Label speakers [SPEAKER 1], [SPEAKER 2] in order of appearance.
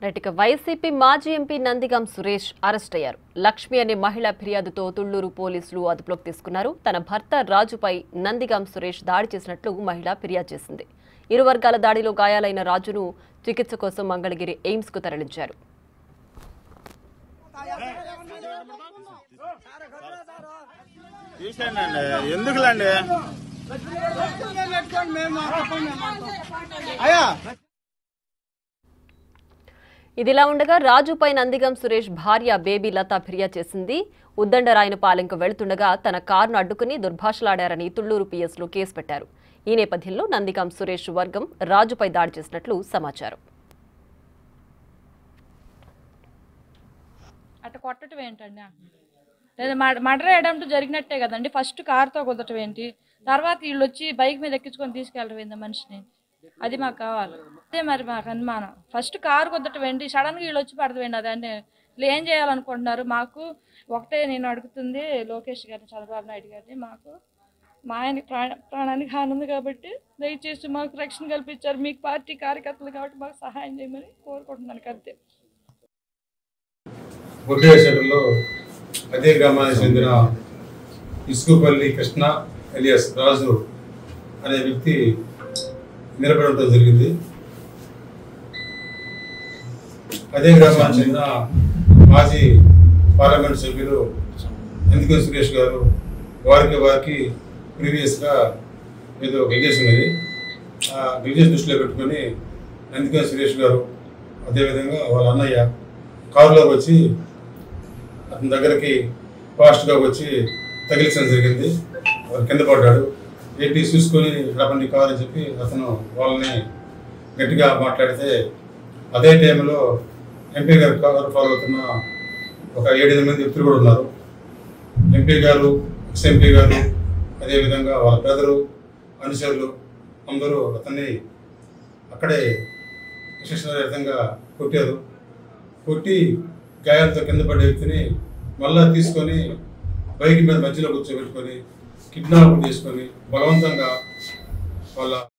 [SPEAKER 1] రెటిక YCP మాజీ MP Nandigam Suresh arrest అయ్యారు. లక్ష్మి అనే మహిళ ఫిర్యాదుతో తుళ్లూరు పోలీసులు అదుపులోకి తీసుకున్నారు. తన భర్త రాజుపై నందిగం సురేష్ దాడి చేసినట్లు మహిళ ఫిర్యాదు చేసింది. ఇరు వర్గాల దాడిలో గాయాలైన రాజును చికిత్స కోసం మంగళగిరి ఎయిమ్స్ కు తరలించారు. ఇదిలా ఉండగా రాజుపై నందిగం సురేష్ భార్య బేబీ లత ఫిర్యాదు చేసింది. ఉద్దండరాయనపాలెంకు వెళుతుండగా తన కారును అడ్డుకుని దుర్భాషలాడారని తుళ్లూరు పీఎస్లో కేసు పెట్టారు. ఈ నేపథ్యంలో నందిగం సురేష్ వర్గం రాజుపై దాడి చేసినట్లు సమాచారం.
[SPEAKER 2] అట్ట కొట్టడం ఏంటండి? లేదా మర్డర్ అటెంప్ట్ జరిగినట్టే కదండి. ఫస్ట్ కారుతో కుదటం ఏంటి, తర్వాత వీళ్ళు వచ్చి బైక్ మీద ఎక్కించుకొని తీసుకెళ్ళడం ఏంది మనిషిని? అది మాకు కావాలి. అదే మరి మాకు అనుమానం. ఫస్ట్ కారు కుదటం ఏంటి, సడన్గా వీళ్ళు వచ్చి పడతాం అదండి. ఏం చేయాలనుకుంటున్నారు? మాకు ఒకటే నేను అడుగుతుంది లోకేష్ గారిని, చంద్రబాబు నాయుడు గారిని, మాకు మా ఆయన ప్రాణానికి హాని ఉంది కాబట్టి దయచేసి మాకు రక్షణ కల్పించారు. మీకు పార్టీ కార్యకర్తలు కాబట్టి మాకు సహాయం చేయమని కోరుకుంటున్నాను. అంతే.
[SPEAKER 3] బుడ్డేశ్వరంలో అదే గ్రామానికి చెందిన ఇసుకుపల్లి కృష్ణ ఎలియాస్ రాజు అనే వ్యక్తి నిలబడటం జరిగింది. అదే గ్రామానికి చెందిన మాజీ పార్లమెంట్ సభ్యులు నందిగం సురేష్ గారు వారికి ప్రీవియస్గా ఏదో గిరిజేస్ ఉన్నది. ఆ గిరిజేస్ దృష్టిలో పెట్టుకొని నందిగం సురేష్ గారు అదేవిధంగా వాళ్ళ అన్నయ్య కారులోకి వచ్చి అతని దగ్గరికి ఫాస్ట్గా వచ్చి తగిలించడం జరిగింది. వాళ్ళు కింద పడ్డాడు. ఏంటి చూసుకొని రబండి కారు అని చెప్పి అతను వాళ్ళని గట్టిగా మాట్లాడితే అదే టైంలో ఎంపీ గారు కారు ఫాలో అవుతున్న ఒక 7-8 మంది వ్యక్తులు కూడా ఉన్నారు. ఎంపీ గారు, ఎక్స్ఎంపీ గారు, అదేవిధంగా వాళ్ళ బ్రదరు, అనుచరులు అందరూ అతన్ని అక్కడే విశేషంగా కొట్టారు. కొట్టి గాయాలతో కింద పడే వ్యక్తిని మళ్ళా తీసుకొని బైక్ మీద మధ్యలో కూర్చోబెట్టుకొని కిడ్నాప్ చేసుకొని బలవంతంగా వాళ్ళ